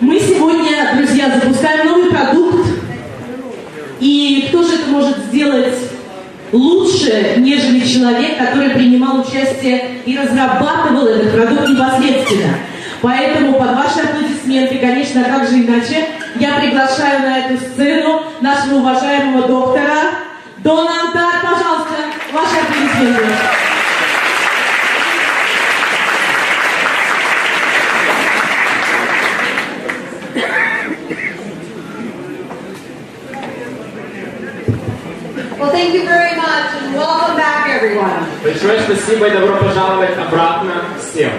Мы сегодня, друзья, запускаем новый продукт. И кто же это может сделать лучше, нежели человек, который принимал участие и разрабатывал этот продукт непосредственно. Поэтому под ваши аплодисменты, конечно, как же иначе, я приглашаю на эту сцену нашего уважаемого доктора Донна Антарр. Пожалуйста, ваши аплодисменты. Well, thank you very much and welcome back, everyone. Большое спасибо и добро пожаловать обратно всем.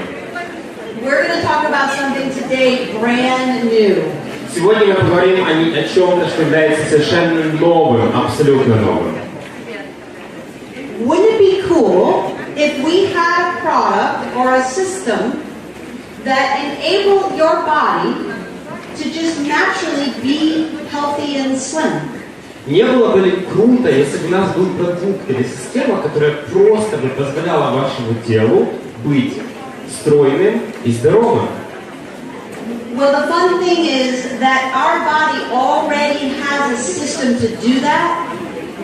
We're going to talk about something today brand new. Сегодня мы поговорим о чем-то, что является совершенно новым, абсолютно новым. Wouldn't it be cool if we had a product or a system that enabled your body to just naturally be healthy and slim? Не было бы ли круто, если бы у нас был продукт или система, которая просто бы позволяла вашему телу быть стройным и здоровым? Well, the fun thing is that our body already has a system to do that.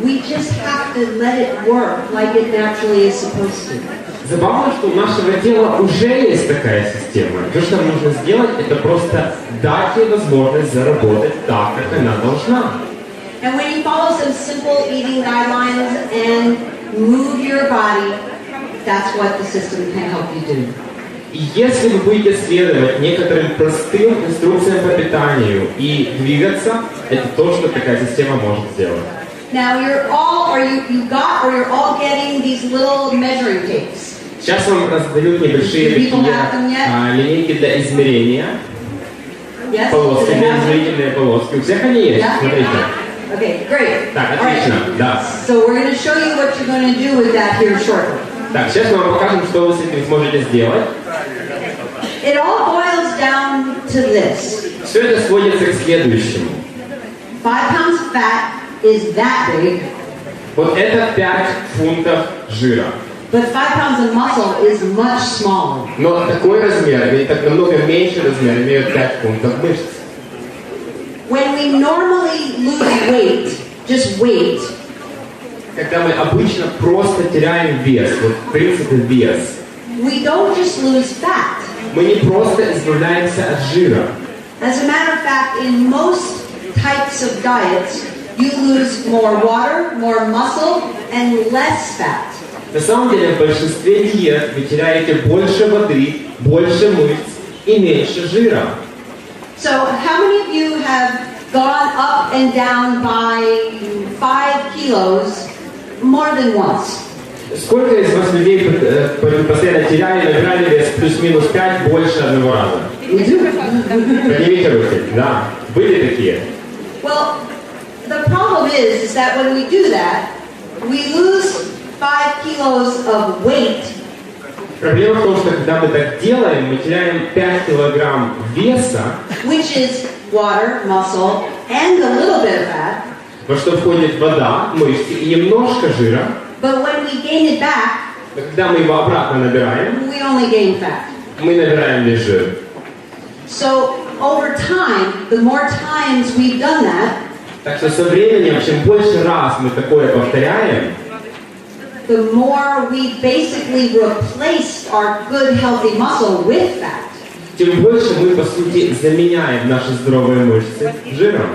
We just have to let it work like it naturally is supposed to. Забавно, что у нашего тела уже есть такая система. То, что нам нужно сделать, это просто дать ей возможность заработать так, как она должна. And when you follow some simple eating guidelines and move your body, that's what the system can help you do. И если вы будете следовать некоторым простым инструкциям по питанию и двигаться, это то, что такая система может сделать. Now you're all, you're all getting these little measuring tapes. Сейчас вам раздают небольшие такие линейки для измерения. Yes? Полоски, измерительные полоски. У всех они есть, смотрите. Okay, great. Так, отлично, да. So we're going to show you what you're going to do with that here shortly. Так, сейчас мы вам покажем, что вы с этим сможете сделать. It all boils down to this. Все это сводится к следующему. 5 pounds of fat is that big. Вот это 5 фунтов жира. But 5 pounds of muscle is much smaller. Но такой размер, или так намного меньше размер, имеют 5 фунтов мышц. When we normally lose weight, just weight, Когда мы обычно просто теряем вес, вот в принципе вес, we don't just lose fat. мы не просто избавляемся от жира. As a matter of fact, in most types of diets, you lose more water, more muscle, and less fat. На самом деле в большинстве диет вы теряете больше воды, больше мышц и меньше жира. So, how many of you have gone up and down by 5 kilos more than once? Сколько из вас людей постоянно теряли, набирали вес плюс-минус 5 больше одного раза? Поднимите руки. Да. Были такие? Well, the problem is that when we do that, we lose 5 kilos of weight. Проблема в том, что когда мы так делаем, мы теряем 5 килограмм веса, Which is water, muscle, and a little bit of fat. во что входит вода, мышцы и немножко жира. But when we gain it back, Но когда мы его обратно набираем, we only gain fat. мы набираем лишь жир. So over time, the more times we've done that, Так что со временем, чем больше раз мы такое повторяем, the more we basically replaced our good healthy muscle with fat. тем больше мы, по сути, заменяем наши здоровые мышцы жиром.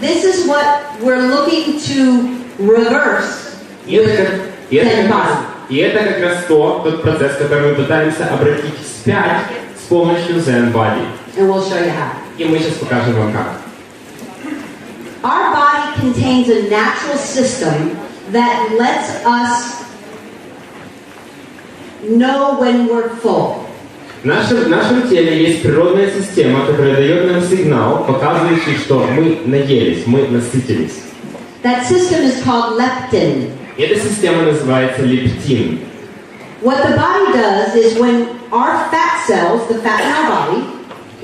This is what we're looking to reverse. И это как раз тот процесс, который мы пытаемся обратить вспять с помощью ZEN Body. And we'll show you how. И мы сейчас покажем вам как. Our body contains a natural system that lets us know when we're full. В нашем теле есть природная система, которая дает нам сигнал, показывающий, что мы наелись, мы насытились. That system is called leptin. И эта система называется лептин. What the body does is when our fat cells, the fat in our body,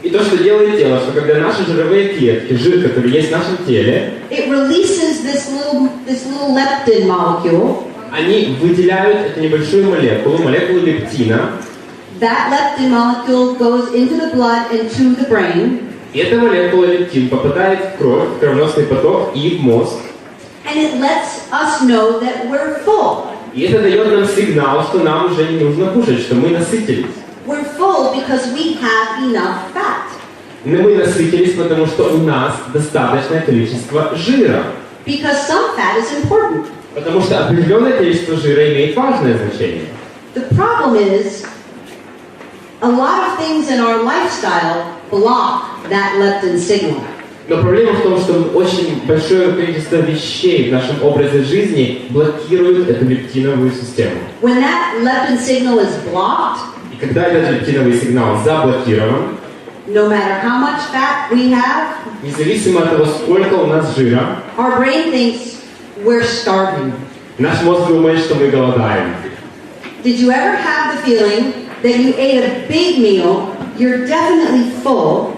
И то, что делает тело, что когда наши жировые клетки, жир, который есть в нашем теле, it releases this little leptin molecule. Они выделяют эту небольшую молекулу лептина. That leptin molecule goes into the blood and to the brain. И эта молекула лептин попадает в кровь, в кровеносный поток и в мозг. And it lets us know that we're full. И это дает нам сигнал, что нам уже не нужно кушать, что мы насытились. We're full because we have enough fat. Но мы насытились, потому что у нас достаточное количество жира. Because some fat is important. Потому что определенное количество жира имеет важное значение. The problem is, a lot of things in our lifestyle block that leptin signal. Но проблема в том, что очень большое количество вещей в нашем образе жизни блокируют эту лептиновую систему. When that leptin signal is blocked, И когда этот лептиновый сигнал заблокирован, no matter how much fat we have, независимо от того, сколько у нас жира, our brain thinks we're starving. наш мозг думает, что мы голодаем. Did you ever have the feeling that you ate a big meal, you're definitely full,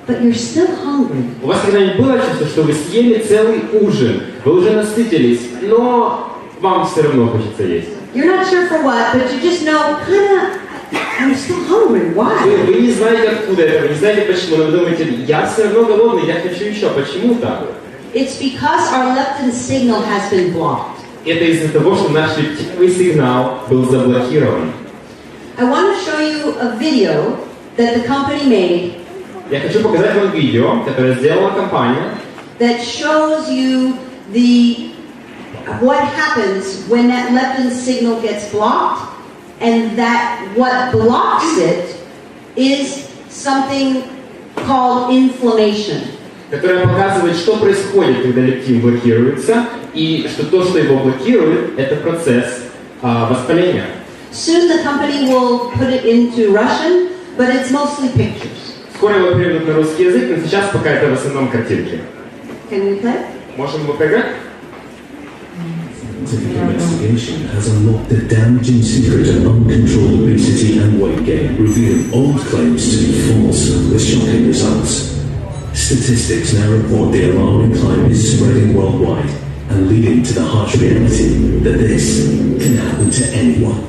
but you're still hungry? У вас когда-нибудь было чувство, что вы съели целый ужин, вы уже насытились, но вам все равно хочется есть? You're not sure for what, but you just know, I'm still hungry. Why? Вы не знаете откуда это, вы не знаете почему, но вы думаете, я все равно голодный, я хочу еще. Почему так? It's because our leptin signal has been blocked. Это из-за того, что наш лептиновый сигнал был заблокирован. I want to show you a video that the company made Я хочу показать вам видео, которое сделала компания, that shows you what happens when that leptin signal gets blocked, and that what blocks it is something called inflammation. которая показывает, что происходит, когда лептин блокируется, и что то, что его блокирует, это процесс воспаления. Soon the company will put it into Russian, but it's mostly pictures. Скоро его переведут на русский язык, но сейчас пока это в основном картинки. Can we play? Можем мы поиграть? Scientific investigation has unlocked the damaging secret of uncontrolled obesity and weight gain, revealing old claims to be false with shocking results. Statistics now report the alarming climb is spreading worldwide and leading to the harsh reality that this can happen to anyone.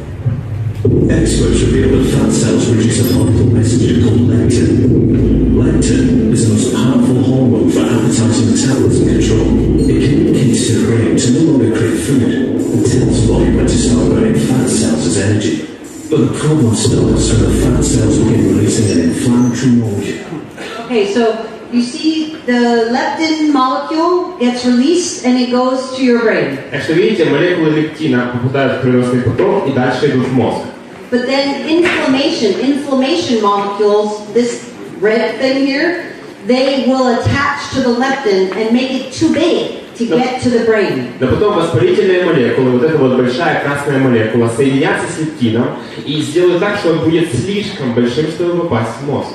Experts reveal that fat cells produce a harmful messenger called leptin. Leptin is the most powerful hormone for appetite and metabolism control. It communicates to the brain to no longer crave food and tells the body when to start burning fat cells as energy. But the problem starts when the fat cells begin releasing an inflammatory molecule. Okay, so you see the leptin molecule gets released and it goes to your brain. Так что видите, молекулы лептина попадают в кровеносный поток и дальше идут в мозг. But then inflammation molecules, this red thing here, they will attach to the leptin and make it too big to get to the brain. Но потом воспалительные молекулы, вот эта вот большая красная молекула, соединятся с лептином и сделают так, что он будет слишком большим, чтобы попасть в мозг.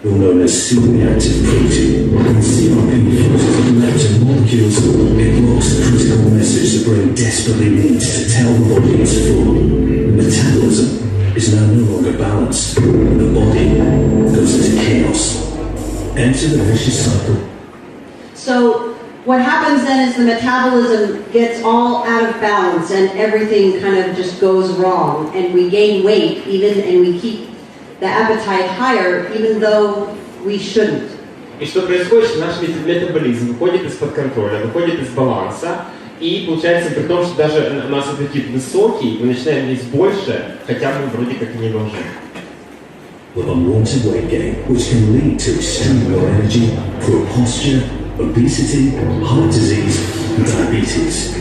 Known as superreactive protein, when CRP fuses leptin molecules, it blocks the critical message the brain desperately needs to tell the body it's full. Metabolism is now no longer balanced, and the body goes into chaos. Enter the vicious cycle. So what happens then is the metabolism gets all out of balance and everything kind of just goes wrong, and we gain weight and we keep the appetite higher, even though we shouldn't. И что происходит, что наш метаболизм выходит из-под контроля, выходит из баланса, и получается при том, что даже у нас аппетит высокий, мы начинаем есть больше, хотя мы вроде как и не должны. With unwanted weight gain, which can lead to extreme low energy, poor posture, obesity, heart disease, and diabetes.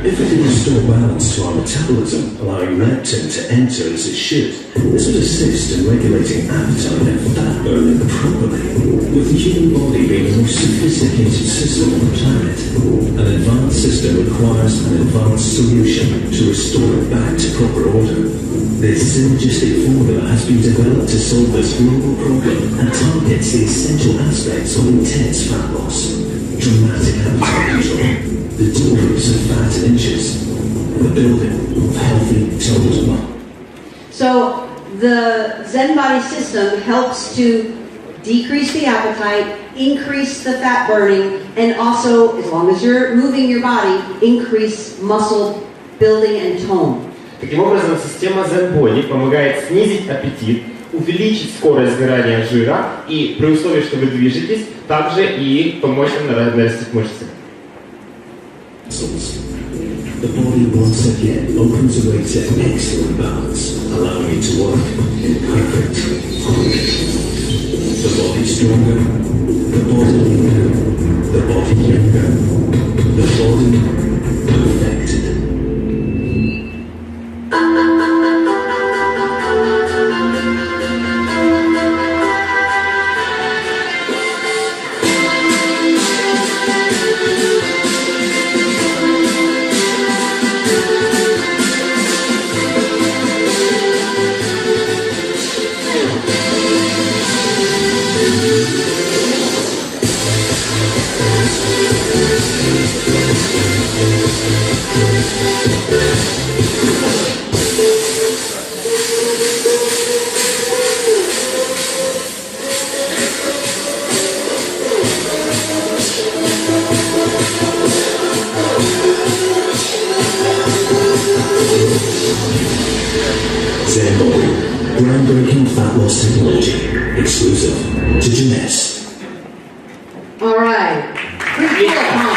If we can restore balance to our metabolism, allowing leptin to enter as it should, this would assist in regulating appetite and fat burning properly. With the human body being the most sophisticated system on the planet, an advanced system requires an advanced solution to restore it back to proper order. This synergistic formula has been developed to solve this global problem and targets the essential aspects of intense fat loss, dramatic appetite control, the decrease of fat in inches, the building of healthy total muscle. So the ZEN body system helps to decrease the appetite, increase the fat burning, and also, as long as you're moving your body, increase muscle building and tone. Таким образом, система ZEN Body помогает снизить аппетит, увеличить скорость сгорания жира и при условии, что вы движетесь, также и помочь вам нарастить мышцы. The body once again opens away to excellent balance, allowing it to work in perfect harmony. The body stronger, the body leaner, the body younger, the body perfected. ZEN Body, groundbreaking fat loss technology, exclusive to ZEN. All right. Pretty cool, huh?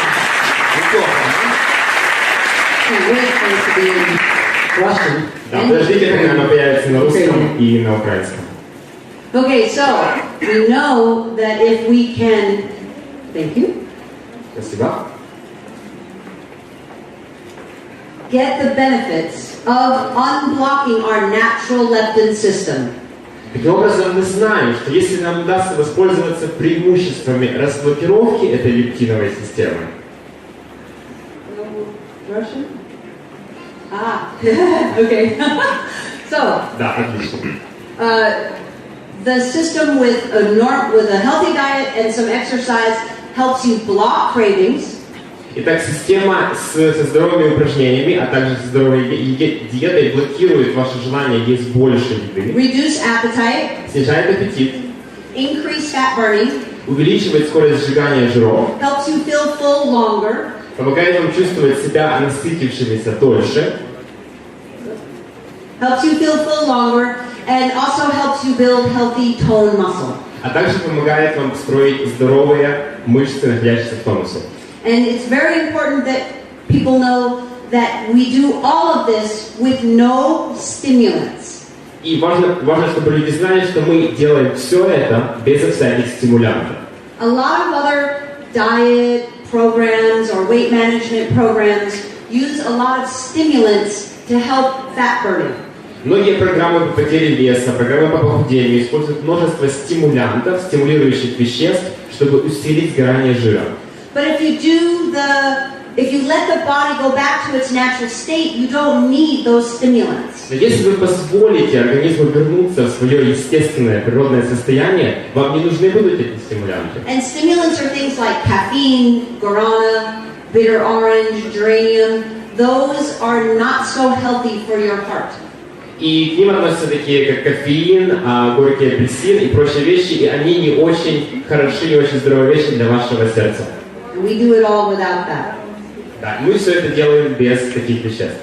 Can't wait for it to be in Russian. Да, подождите, когда она появится на русском и на украинском. Okay, so we know that if we can, thank you, Спасибо. get the benefits of unblocking our natural leptin system. Таким образом, мы знаем, что если нам удастся воспользоваться преимуществами разблокировки этой лептиновой системы, Russian? Ah, okay. So, да, отлично. the system with a healthy diet and some exercise helps you block cravings. Итак, система со здоровыми упражнениями, а также со здоровой диетой блокирует ваше желание есть больше еды, Reduce appetite, снижает аппетит, increase fat burning, увеличивает скорость сжигания жиров, helps you feel full longer, помогает вам чувствовать себя насытившимися дольше, helps you feel full longer, and also helps you build healthy tone muscle. а также помогает вам строить здоровые мышцы, находящиеся в тонусе. And it's very important that people know that we do all of this with no stimulants. И важно, чтобы люди знали, что мы делаем все это без всяких стимулянтов. A lot of other diet programs or weight management programs use a lot of stimulants to help fat burning. Многие программы по потере веса, программы по похудению используют множество стимулянтов, стимулирующих веществ, чтобы усилить сгорание жира. But if you let the body go back to its natural state, you don't need those stimulants. Но если вы позволите организму вернуться в свое естественное природное состояние, вам не нужны будут эти стимулянты. And stimulants are things like caffeine, guarana, bitter orange, geranium. Those are not so healthy for your heart. И к ним относятся такие, как кофеин, горький апельсин и прочие вещи, и они не очень хороши, не очень здоровые вещи для вашего сердца. And we do it all without that. Да, мы все это делаем без таких веществ.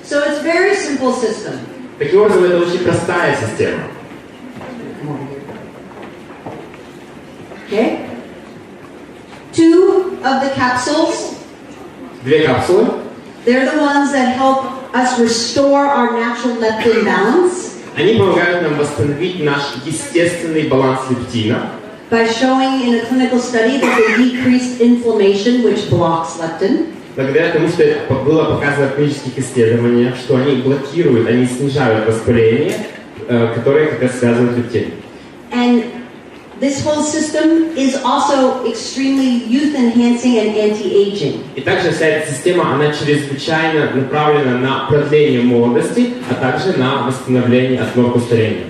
So it's a very simple system. Таким образом, это очень простая система. Okay? 2 of the capsules, Две капсулы. they're the ones that help us restore our natural leptin balance Они помогают нам восстановить наш естественный баланс лептина, by showing in a clinical study that they decreased inflammation, which blocks leptin. благодаря тому, что это было показано в клинических исследованиях, что они блокируют, они снижают воспаление, которое как раз связано с лептином. And this whole system is also extremely youth-enhancing and anti-aging. И также вся эта система, она чрезвычайно направлена на продление молодости, а также на восстановление основ старения.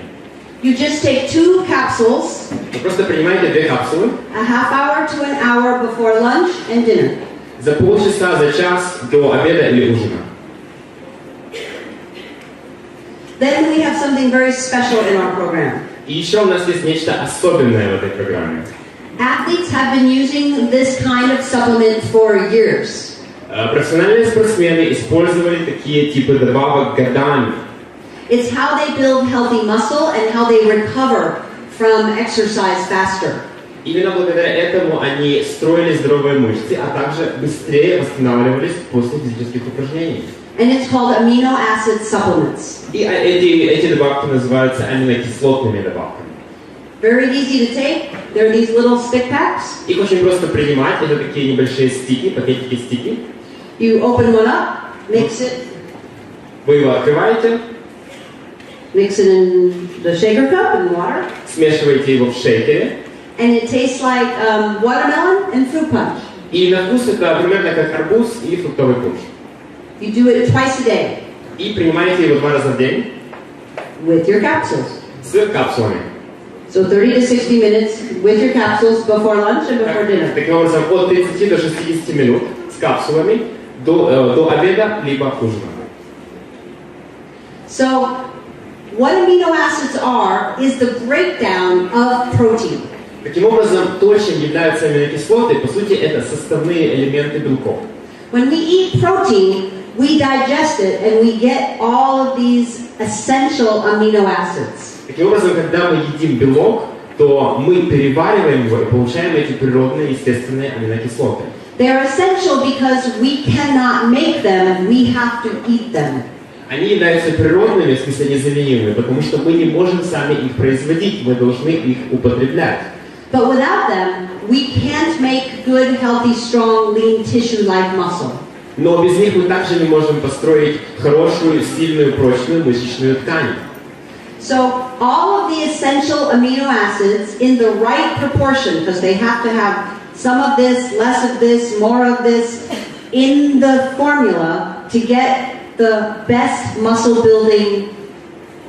You just take 2 capsules, Вы просто принимаете 2 капсулы a half hour to an hour before lunch and dinner. за полчаса, за час до обеда или ужина. Then we have something very special in our program. И еще у нас есть нечто особенное в этой программе. Athletes have been using this kind of supplement for years. Профессиональные спортсмены использовали такие типы добавок годами. It's how they build healthy muscle and how they recover from exercise faster. Именно благодаря этому они строили здоровые мышцы, а также быстрее восстанавливались после физических упражнений. And it's called amino acid supplements. И эти добавки называются аминокислотными добавками. Very easy to take. They're these little stick packs. Их очень просто принимать, это такие небольшие стики, пакетики стики. You open one up, mix it. Вы его открываете, Mix it in the shaker cup and water. смешиваете его в шейкере. And it tastes like watermelon and fruit punch. И на вкус это примерно как арбуз или фруктовый пунш. You do it twice a day И принимаете его 2 раза в день with your capsules. с капсулами. So 30 to 60 minutes with your capsules before lunch and before dinner. Таким образом, от 30 до 60 минут с капсулами до обеда либо ужина. So what amino acids are is the breakdown of protein. Таким образом, то, чем являются аминокислоты, по сути, это составные элементы белков. When we eat protein, we digest it and we get all of these essential amino acids. Таким образом, когда мы едим белок, то мы перевариваем его и получаем эти природные, естественные аминокислоты. They are essential because we cannot make them, we have to eat them. Они являются природными, в смысле незаменимыми, потому что мы не можем сами их производить, мы должны их употреблять. But without them, we can't make good, healthy, strong, lean tissue like muscle. Но без них мы также не можем построить хорошую, сильную, прочную мышечную ткань. So all of the essential amino acids in the right proportion, because they have to have some of this, less of this, more of this, in the formula to get the best muscle building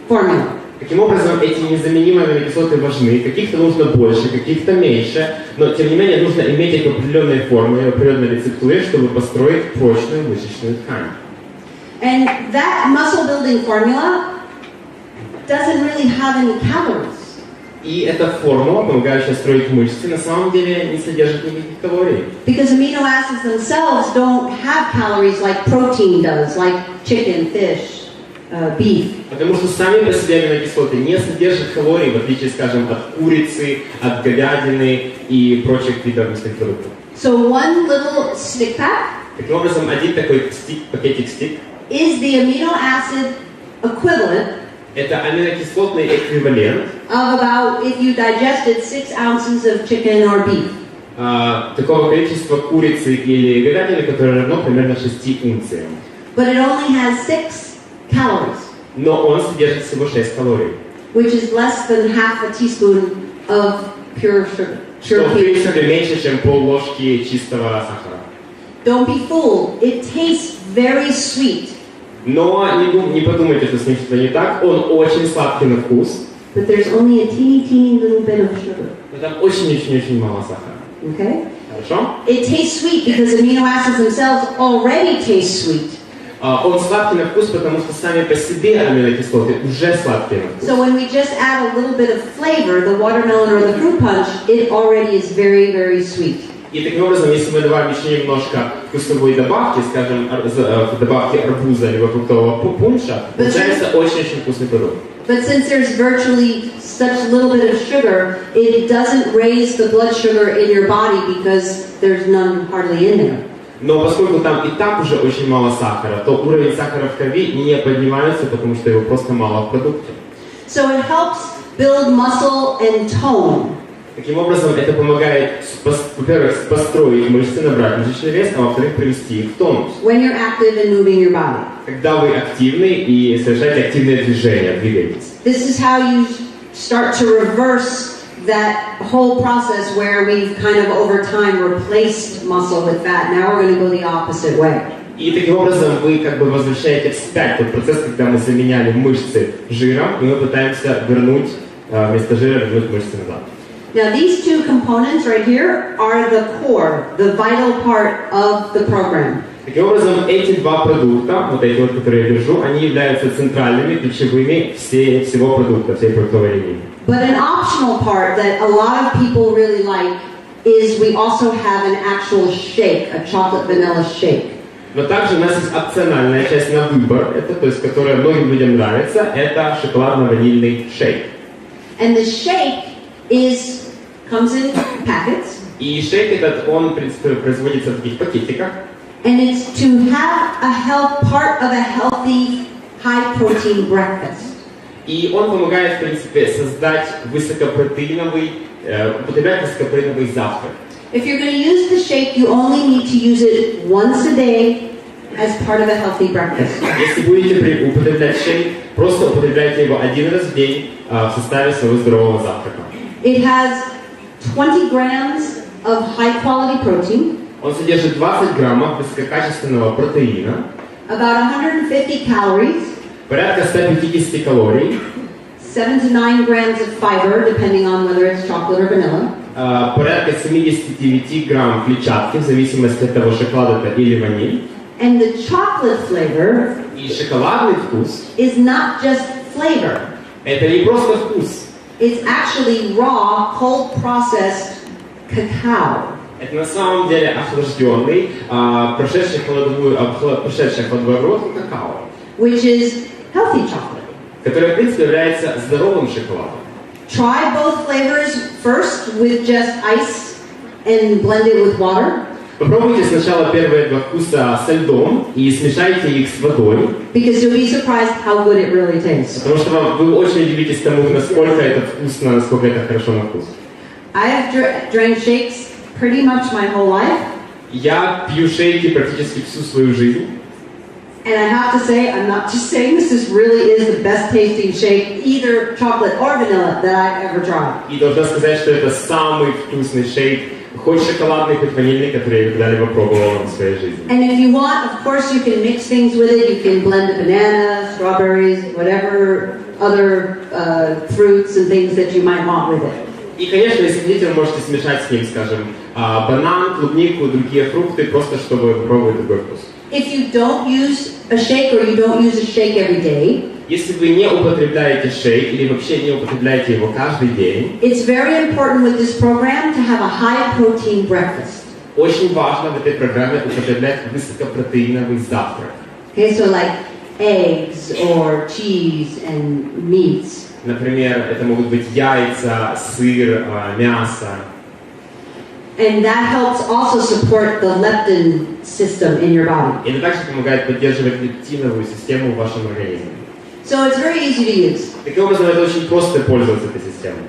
formula. Таким образом, эти незаменимые аминокислоты важны. Каких-то нужно больше, каких-то меньше, но тем не менее нужно иметь их в определенной форме, в определенной рецептуре, чтобы построить прочную мышечную ткань. And that muscle building formula doesn't really have any calories. И эта формула, помогающая строить мышцы, на самом деле не содержит никаких калорий. Because amino acids themselves don't have calories like protein does, like chicken, fish, beef. Потому что сами по себе аминокислоты не содержат калорий, в отличие, скажем, от курицы, от говядины и прочих видов мясных продуктов. So one little stick pack Таким образом, один такой пакетик стик is the amino acid equivalent это аминокислотный эквивалент of about, if you digested 6 ounces of chicken or beef. Такого количества курицы или говядины, которое равно примерно 6 унциям. But it only has 6 calories, Но он содержит всего 6 калорий. which is less than half a teaspoon of pure sugar. Что Pure в cane принципе sugar. меньше, чем пол-ложки чистого сахара. Don't be fooled. It tastes very sweet, Но не подумайте, что с ним что-то не так. Он очень сладкий на вкус. but there's only a teeny little bit of sugar. Но там очень-очень-очень мало сахара. Okay? Хорошо? It tastes sweet because amino acids themselves already taste sweet. Он сладкий на вкус, потому что сами по себе аминокислоты уже сладкие на вкус. So when we just add a little bit of flavor, the watermelon or the fruit punch, it already is very, very sweet. И таким образом, если мы добавим еще немножко вкусовой добавки, скажем, добавки арбуза или фруктового пунша, получается очень-очень вкусный продукт. But since there's virtually such little bit of sugar, it doesn't raise the blood sugar in your body because there's none hardly in there. Но поскольку там и так уже очень мало сахара, то уровень сахара в крови не поднимается, потому что его просто мало в продукте. So it helps build muscle and tone. Таким образом, это помогает, во-первых, построить мышцы, набрать мышечный вес, а во-вторых, привести их в тонус. When you're active and moving your body. Когда вы активны и совершаете активные движения, двигаетесь. This is how you start to reverse that whole process where we've kind of over time replaced muscle with fat. Now we're going to go the opposite way. И таким образом вы как бы возвращаете вспять тот процесс, когда мы заменяли мышцы жиром, и мы пытаемся вернуть вместо жира вернуть мышцы назад. Now these two components right here are the core, the vital part of the program. Таким образом, эти два продукта, вот эти вот, которые я держу, они являются центральными, ключевыми всего продукта, всей продуктовой линии. But an optional part that a lot of people really like is we also have an actual shake, a chocolate vanilla shake. Но также у нас есть опциональная часть на выбор, это, то есть, которая многим людям нравится, это шоколадно-ванильный шейк. And the shake comes in packets. И шейк этот, он, в принципе, производится в таких пакетиках. And it's to have part of a healthy, high-protein breakfast. И он помогает, в принципе, создать употреблять высокопротеиновый завтрак. If you're going to use the shake, you only need to use it once a day as part of a healthy breakfast. Если будете употреблять шейк, просто употребляйте его один раз в день в составе своего здорового завтрака. It has 20 grams of high-quality protein. Он содержит 20 граммов высококачественного протеина, about 150 calories, порядка 150 калорий, 7 to 9 grams of fiber, depending on whether it's chocolate or vanilla. Порядка 79 грамм клетчатки, в зависимости от того, шоколад это или ваниль. And the chocolate flavor И шоколадный вкус is not just flavor. это не просто вкус. It's actually raw, cold-processed cacao. Это на самом деле охлажденный, прошедший холодовую обработку какао, Which is healthy chocolate. который, в принципе, является здоровым шоколадом. Try both flavors first with just ice and blend it with water. Попробуйте сначала первые два вкуса со льдом и смешайте их с водой. Because you'll be surprised how good it really tastes. Потому что вы очень удивитесь тому, насколько это вкусно, насколько это хорошо на вкус. I have drank shakes pretty much my whole life. Я пью шейки практически всю свою жизнь. And I have to say, I'm not just saying this really is the best tasting shake, either chocolate or vanilla, that I've ever tried. И должна сказать, что это самый вкусный шейк, хоть шоколадный, хоть ванильный, который я когда-либо пробовала в своей жизни. And if you want, of course, you can mix things with it. You can blend a banana, strawberries, whatever other fruits and things that you might want with it. И, конечно, если хотите, вы можете смешать с ним, скажем, банан, клубнику, другие фрукты, просто чтобы попробовать другой вкус. If you don't use a shake or you don't use a shake every day, Если вы не употребляете шейк или вообще не употребляете его каждый день, it's very important with this program to have a high protein breakfast. очень важно в этой программе употреблять высокопротеиновый завтрак. Okay, so like eggs or cheese and meats. Например, это могут быть яйца, сыр, мясо. And that helps also support the leptin system in your body. И это также помогает поддерживать лептиновую систему в вашем организме. So it's very easy to use. Таким образом, это очень просто пользоваться этой системой.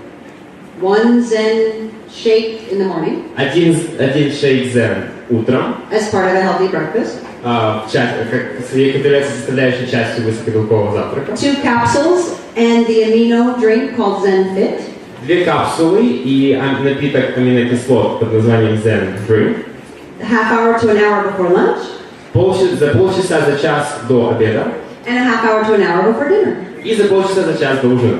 One ZEN shake in the morning Один шейк ZEN утром, as part of a healthy breakfast. который является составляющей частью высокобелкового завтрака. 2 capsules and the amino drink called ZEN Fit. 2 капсулы и напиток аминокислот под названием ZEN Drink. A half hour to an hour before lunch. За полчаса за час до обеда. And a half hour to an hour before dinner. И за полчаса за час до ужина.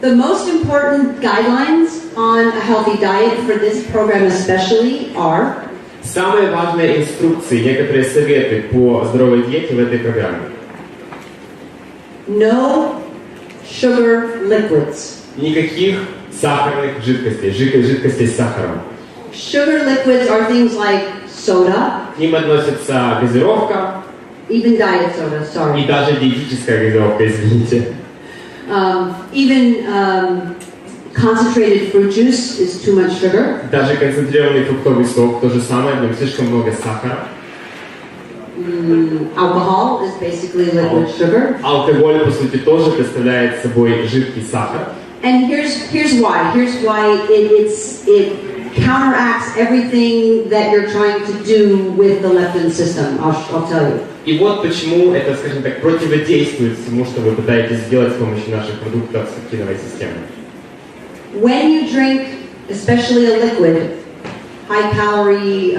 The most important guidelines on a healthy diet for this program especially are Самые важные инструкции, некоторые советы по здоровой диете в этой программе. no sugar liquids. Никаких сахарных жидкостей, жидкостей с сахаром. Sugar liquids are things like soda, К ним относится газировка even diet soda, и sorry. даже диетическая газировка, извините. Even concentrated fruit juice is too much sugar. Даже концентрированный фруктовый сок, то же самое, в нем слишком много сахара. Alcohol is basically liquid sugar. Алкоголь, по сути, тоже представляет собой жидкий сахар. And here's why. Here's why it counteracts everything that you're trying to do with the leptin system. I'll tell you. И вот почему это, скажем так, противодействует всему, что вы пытаетесь сделать с помощью наших продуктов с лептиновой системой. When you drink, especially a liquid, high-calorie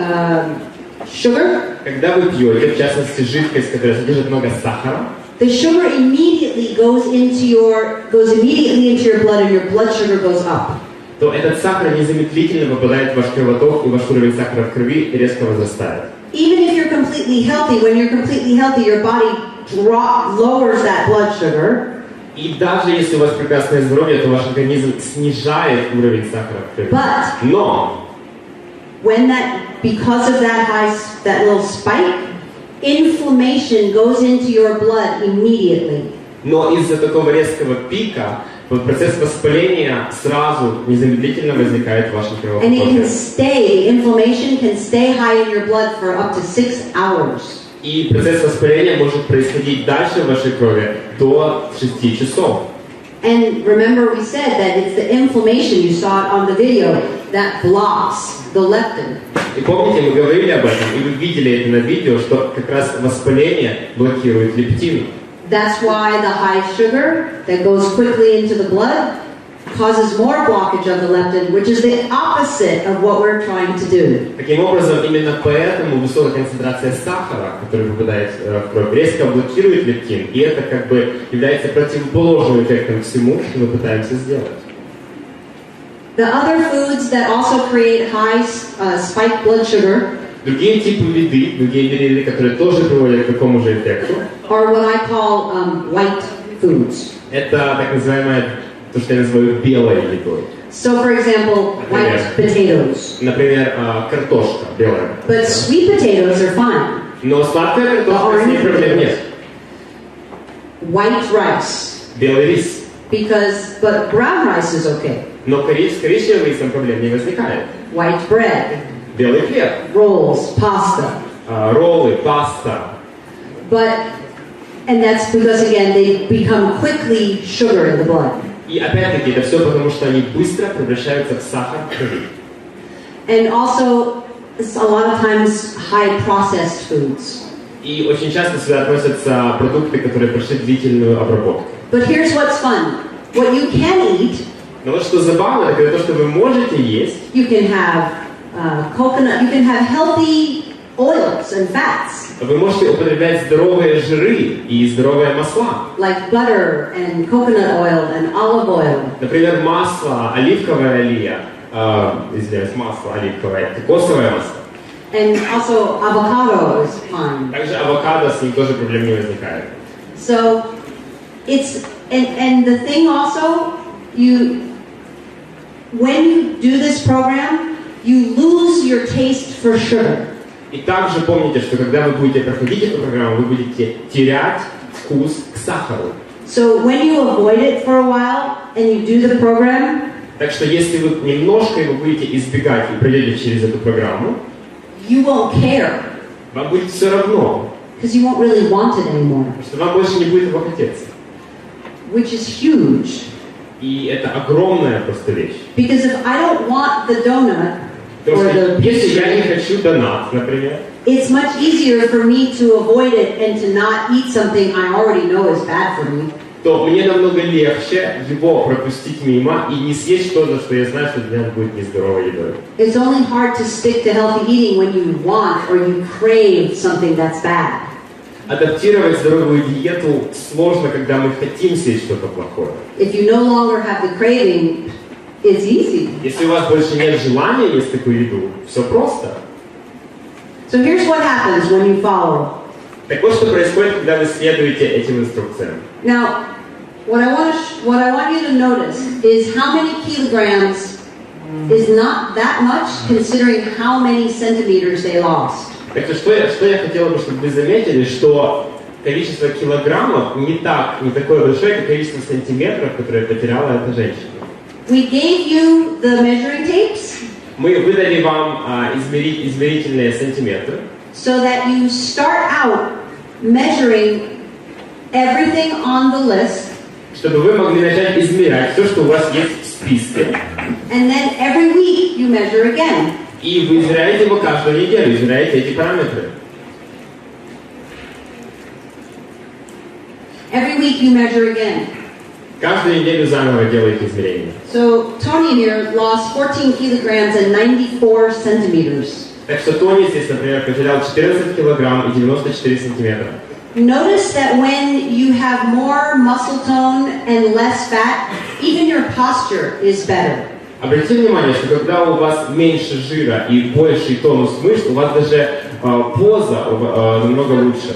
sugar, Когда вы пьете, в частности, жидкость, которая содержит много сахара, the sugar immediately goes into your blood, and your blood sugar goes up. то этот сахар незамедлительно попадает в ваш кровоток, и ваш уровень сахара в крови резко возрастает. Even if you're completely healthy, when you're completely healthy, your body lowers that blood sugar. И даже если у вас прекрасное здоровье, то ваш организм снижает уровень сахара в крови. But Но when that because of that little spike, inflammation goes into your blood immediately. Но из-за такого резкого пика процесс воспаления сразу, незамедлительно возникает в вашем And it can кровотоке. stay, inflammation can stay high in your blood for up to 6 hours. И процесс воспаления может происходить дальше в вашей крови до 6 часов. And remember we said that it's the inflammation, you saw it on the video, that blocks the leptin. И помните, мы говорили об этом, и вы видели это на видео, что как раз воспаление блокирует лептин. That's why the high sugar that goes quickly into the blood causes more blockage of the leptin, which is the opposite of what we're trying to do. Таким образом, именно поэтому высокая концентрация сахара, который попадает в кровь, резко блокирует лептин, и это как бы является противоположным эффектом всему, что мы пытаемся сделать. The other foods that also create high spiked blood sugar Другие типы еды, которые тоже приводят к такому же эффекту, are what I call white foods. это так называемое, то, что я называю белой едой. So, for example, white potatoes. Например, картошка белая. But sweet potatoes are fine. Но сладкая картошка, с ней проблем нет. White rice. Белый рис. But brown rice is okay. Но с коричневым рисом проблем не возникает. White bread. Белый хлеб. Rolls, pasta. Роллы, паста. And that's because, again, they become quickly sugar in the blood. И опять-таки, это все потому, что они быстро превращаются в сахар в крови. And also, a lot of times, high processed foods. И очень часто сюда относятся продукты, которые прошли длительную обработку. But here's what's fun. What you can eat, Но вот что забавно, это то, что вы можете есть. you can have coconut, you can have healthy oils and fats. Вы можете употреблять здоровые жиры и здоровые масла. Like butter and coconut oil and olive oil. Например, масло, оливковое олея, извиняюсь, масло оливковое, кокосовое масло. And also avocado is fine. Также авокадо, с ним тоже проблем не возникает. So it's and the thing also, when you do this program, you lose your taste for sugar. И также помните, что когда вы будете проходить эту программу, вы будете терять вкус к сахару. So when you avoid it for a while and you do the program, Так что если вы немножко его будете избегать и пройдете через эту программу, you won't care вам будет все равно, because you won't really want it anymore, потому что вам больше не будет его хотеться. which is huge. И это огромная просто вещь. Because if I don't want the donut or Потому что the если я не pastry, хочу донат, например, it's much easier for me to avoid it and to not eat something I already know is bad for me. то мне намного легче его пропустить мимо и не съесть что-то, что я знаю, что для меня будет нездоровой едой. It's only hard to stick to healthy eating when you want or you crave something that's bad. Адаптировать здоровую диету сложно, когда мы хотим съесть что-то плохое. If you no longer have the craving, it's easy. Если у вас больше нет желания есть такую еду, все просто. So here's what happens when you follow. Так вот, что происходит, когда вы следуете этим инструкциям. Now, what I want you to notice is how many kilograms is not that much considering how many centimeters they lost. Так что я хотела бы, чтобы вы заметили, что количество килограммов не такое большое, как количество сантиметров, которые потеряла эта женщина. We gave you the measuring tapes Мы выдали вам измерительные сантиметры, so that you start out measuring everything on the list, чтобы вы могли начать измерять все, что у вас есть в списке. and then every week you measure again. И вы измеряете его каждую неделю, измеряете эти параметры. Every week you measure again. Каждую неделю заново делаете измерения. So Tony here lost 14 kilograms and 94 centimeters. Так что Тони здесь, например, потерял 14 килограмм и 94 сантиметра. Notice that when you have more muscle tone and less fat, even your posture is better. Обратите внимание, что когда у вас меньше жира и больший тонус мышц, у вас даже поза намного лучше.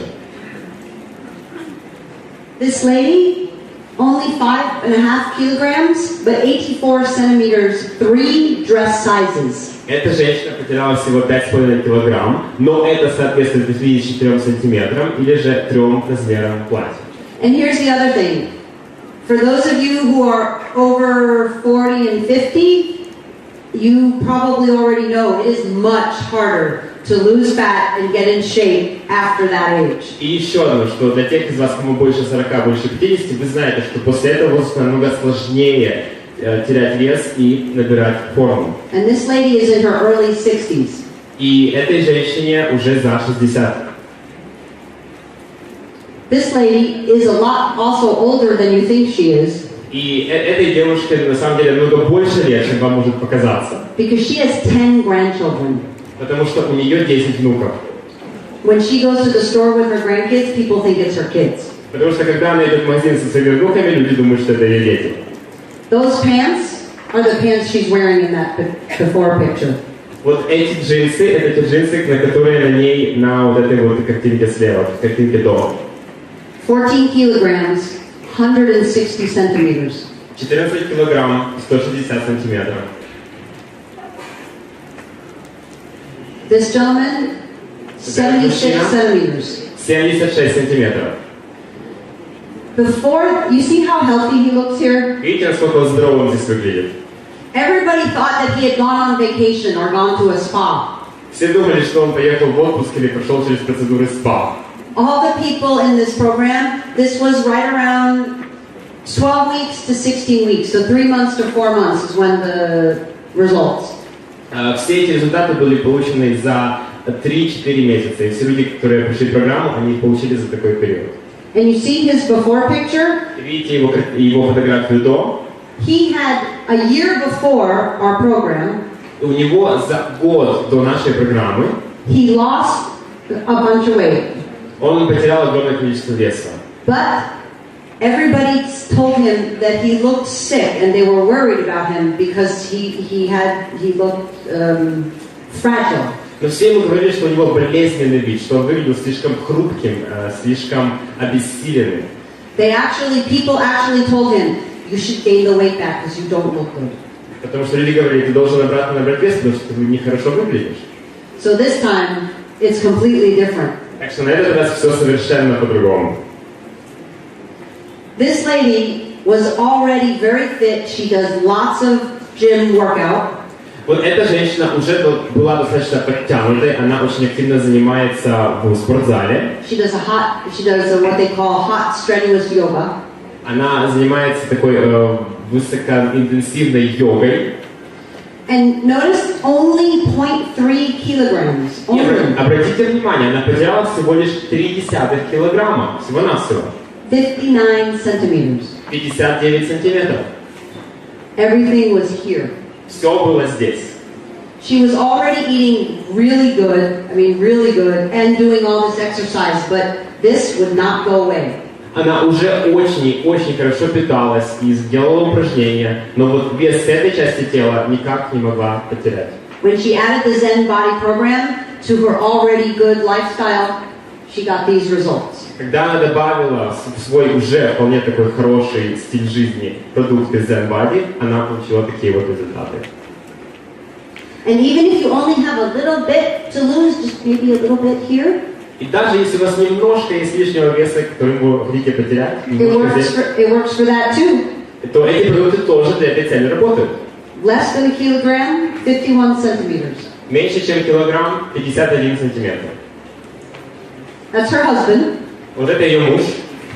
This lady, only 5.5 kilograms, but 84 centimeters, 3 dress sizes. Эта женщина потеряла всего 5,5 килограмм, но это соответствует 54 сантиметрам или же 3 размерам платья. And here's the other thing. For those of you who are over 40 and 50, you probably already know it is much harder to lose fat and get in shape after that age. И еще одно, что для тех из вас, кому больше 40, больше 50, вы знаете, что после этого возраста намного сложнее терять вес и набирать форму. And this lady is in her early 60s. И этой женщине уже за 60. This lady is a lot also older than you think she is. И этой девушке на самом деле намного больше лет, чем вам может показаться. Because she has 10 grandchildren. Потому что у нее 10 внуков. When she goes to the store with her grandkids, people think it's her kids. Потому что когда она идет в магазин со своими внуками, люди думают, что это ее дети. Those pants are the pants she's wearing in that before picture. Вот эти джинсы, это те джинсы, которые на ней, на вот этой вот картинке слева, картинке до. 14 kilograms, 160 centimeters. 14 килограмм, 160 сантиметров. This gentleman, 76 centimeters. 76 сантиметров. Before, you see how healthy he looks here? Видите, насколько здоровым здесь выглядит? Everybody thought that he had gone on vacation or gone to a spa. Все думали, что он поехал в отпуск или прошел через процедуры СПА. All the people in this program, this was right around 12 weeks to 16 weeks. So 3 months to 4 months is when the results. Все эти результаты были получены за 3-4 месяца. И все люди, которые прошли программу, они их получили за такой период. And you see his before picture? Видите его фотографию до? He had a year before our program. У него за год до нашей программы He lost a bunch of weight. он потерял огромное количество веса. But everybody told him that he looked sick, and they were worried about him because he looked fragile. Но все ему говорили, что у него болезненный вид, что он выглядел слишком хрупким, слишком обессиленным. People actually told him, you should gain the weight back because you don't look good. Потому что люди говорили, ты должен обратно набрать вес, потому что ты нехорошо выглядишь. So this time, it's completely different. Так что на этот раз все совершенно по-другому. This lady was already very fit. She does lots of gym workout. Вот эта женщина уже была достаточно подтянутой, она очень активно занимается в спортзале. She does what they call hot strenuous yoga. Она занимается такой высокоинтенсивной йогой. And notice only 0.3 kilograms. Only. Обратите внимание, она потеряла всего лишь 0,3 килограмма, всего-навсего. 59 centimeters. 59 сантиметров. Everything was here. Все было здесь. She was already eating really good, and doing all this exercise, but this would not go away. Она уже очень хорошо питалась и сделала упражнения, но вот вес этой части тела никак не могла потерять. When she added the ZEN body program to her already good lifestyle, she got these results. Когда она добавила в свой уже вполне такой хороший стиль жизни продукты ZEN Body, она получила такие вот результаты. And even if you only have a little bit to lose, just maybe a little bit here. И даже если у вас немножко есть лишнего веса, который вы хотите потерять, It works for that too. то эти продукты тоже для этой цели работают. Less than a kilogram, 51 centimeters. Меньше, чем килограмм, 51 сантиметр. That's her husband. Вот это ее муж.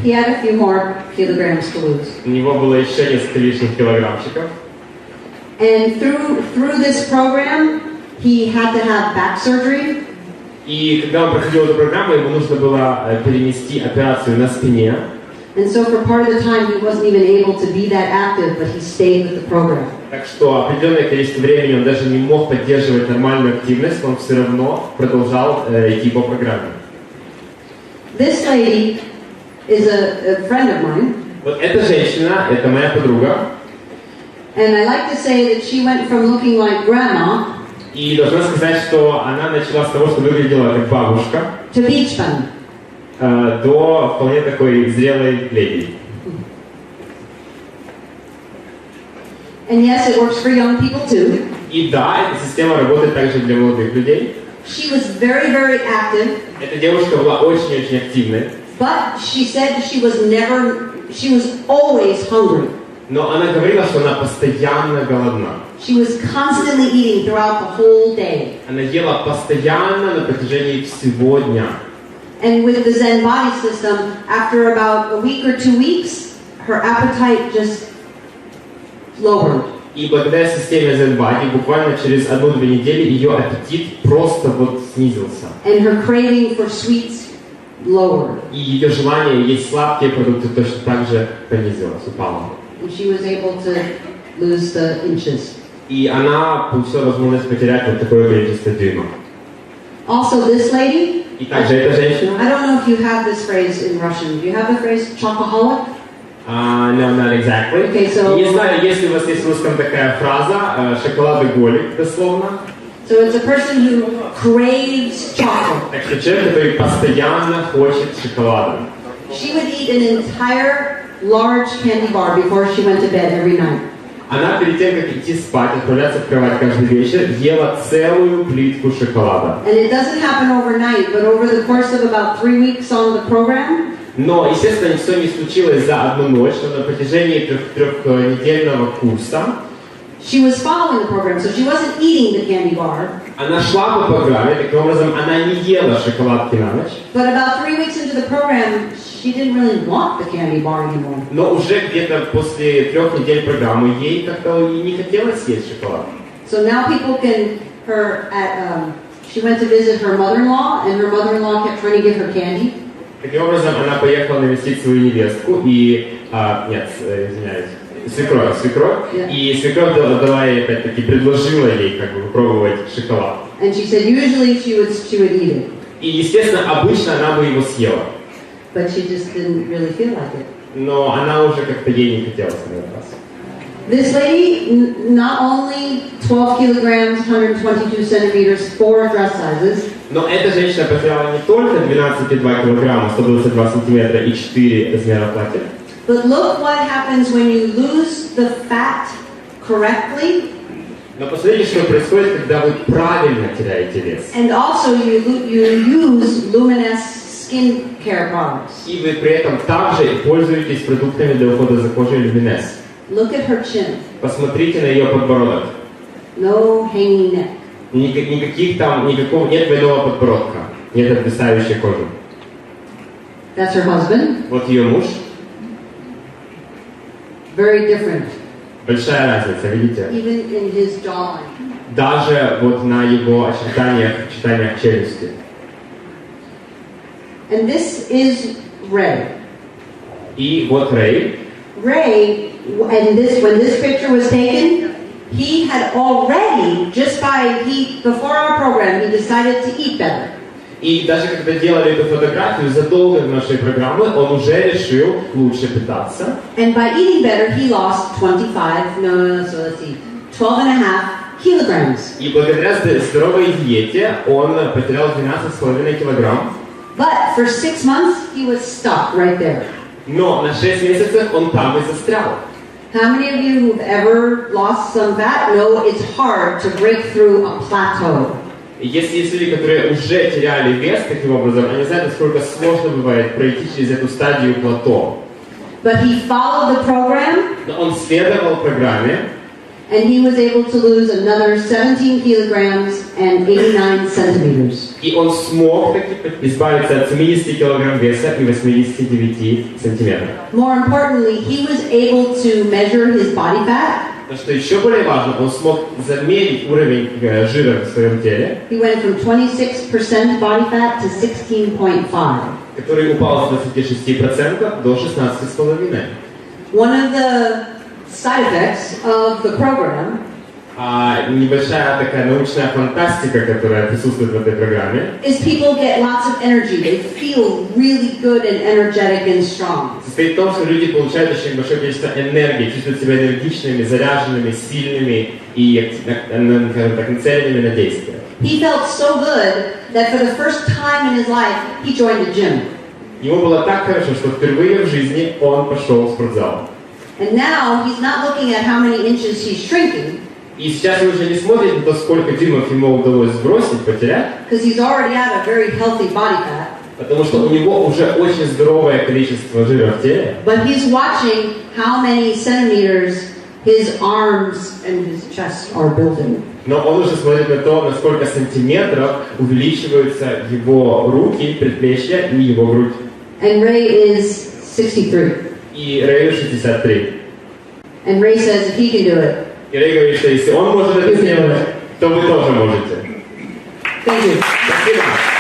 He had a few more kilograms to lose. У него было еще несколько лишних килограммчиков. And through this program, he had to have back surgery. И когда он проходил эту программу, ему нужно было перенести операцию на спине. And so for part of the time, he wasn't even able to be that active, but he stayed with the program. Так что определенное количество времени он даже не мог поддерживать нормальную активность, он все равно продолжал идти по программе. This lady is a friend of mine. Вот эта женщина, это моя подруга. And I like to say that she went from looking like grandma И должна сказать, что она начала с того, что выглядела как бабушка, to beach bum. до вполне такой зрелой леди. And yes, it works for young people too. И да, эта система работает также для молодых людей. She was very, very active. Эта девушка была очень-очень активной. But she said she was always hungry. Но она говорила, что она постоянно голодна. She was constantly eating throughout the whole day. Она ела постоянно на протяжении всего дня. And with the Zen body system, after about a week or 2 weeks, her appetite just lowered. И благодаря системе ZEN Body буквально через 1-2 недели ее аппетит просто вот снизился. And her craving for sweets lowered. И ее желание есть сладкие продукты точно так же понизилось, упало. And she was able to lose the inches. И она получила возможность потерять вот такое количество дюймов. Also, this lady. И также эта женщина. I don't know if you have this phrase in Russian. Do you have the phrase chocoholic? No, not exactly. Okay, so, не знаю, если у вас есть в русском такая фраза, шоколадоголик, дословно. So it's a person who craves chocolate. Так что человек, который постоянно хочет шоколада. She would eat an entire large candy bar before she went to bed every night. Она перед тем, как идти спать, отправляться в кровать каждый вечер, ела целую плитку шоколада. And it doesn't happen overnight, but over the course of about 3 weeks on the program. Но, естественно, все не случилось за одну ночь, но на протяжении трехнедельного курса She was following the program, so she wasn't eating the candy bar. она шла по программе, таким образом она не ела шоколадки на ночь. But about 3 weeks into the program, she didn't really want the candy bar anymore. Но уже где-то после 3 недель программы ей как-то и не хотелось есть шоколад. So now people can, she went to visit her mother-in-law, and her mother-in-law kept trying to give her candy. Таким образом, она поехала навестить свою невестку и, свекровь, и свекровь дала ей, опять-таки, предложила ей, как бы, попробовать шоколад. And she said usually she would eat it. И, естественно, обычно она бы его съела. But she just didn't really feel like it. Но она уже как-то ей не хотелось на этот раз. This lady, not only 12 kilograms, 122 centimeters, 4 dress sizes. Но эта женщина потеряла не только 12,2 килограмма, 122 сантиметра и 4 размера платья. But look what happens when you lose the fat correctly. Но посмотрите, что происходит, когда вы правильно теряете вес. And also you use luminous skin care products. И вы при этом также пользуетесь продуктами для ухода за кожей Luminous. Look at her chin. Посмотрите на ее подбородок. No hanging neck. Никакого нет двойного подбородка, нет обвисающей кожи. That's her husband. Вот ее муж. Very different. Большая разница, видите? Even in his jawline. Даже вот на его очертаниях челюсти. And this is Ray. И вот Рэй. Ray, when this picture was taken, he had already, before our program, he decided to eat better. И даже когда делали эту фотографию, задолго до нашей программы, он уже решил лучше питаться. And by eating better, he lost 12.5 kilograms. И благодаря здоровой диете он потерял 12,5 килограмм. But for 6 months, he was stuck right there. Но на 6 месяцев он там и застрял. How many of you who've ever lost some fat know it's hard to break through a plateau? Если есть люди, которые уже теряли вес таким образом, они знают, насколько сложно бывает пройти через эту стадию плато. But he followed the program. Но он следовал программе. And he was able to lose another 17 kilograms and 89 centimeters. И он смог таки избавиться от 70 килограмм веса и 89 сантиметров. More importantly, he was able to measure his body fat. Но что еще более важно, он смог замерить уровень жира в своем теле. He went from 26% body fat to 16.5. Который упал с 26% до 16,5%. One of the side effects of the program небольшая такая научная фантастика, которая присутствует в этой программе, is people get lots of energy. They feel really good and energetic and strong. состоит в том, что люди получают очень большое количество энергии, чувствуют себя энергичными, заряженными, сильными и, скажем так, нацеленными на действие. He felt so good that for the first time in his life, he joined the gym. Ему было так хорошо, что впервые в жизни он пошел в спортзал. And now he's not looking at how many inches he's shrinking. И сейчас вы уже не смотрите на то, сколько дюймов ему удалось сбросить, потерять. Because he's already at a very healthy body fat. Потому что у него уже очень здоровое количество жира в теле. But he's watching how many centimeters his arms and his chest are building. Но он уже смотрит на то, на сколько сантиметров увеличиваются его руки, предплечья и его грудь. And Ray is 63. И Рэю 63. And Ray says if he can do it. И Рэй говорит, что если он может это сделать, то вы тоже можете. Thank you. Спасибо.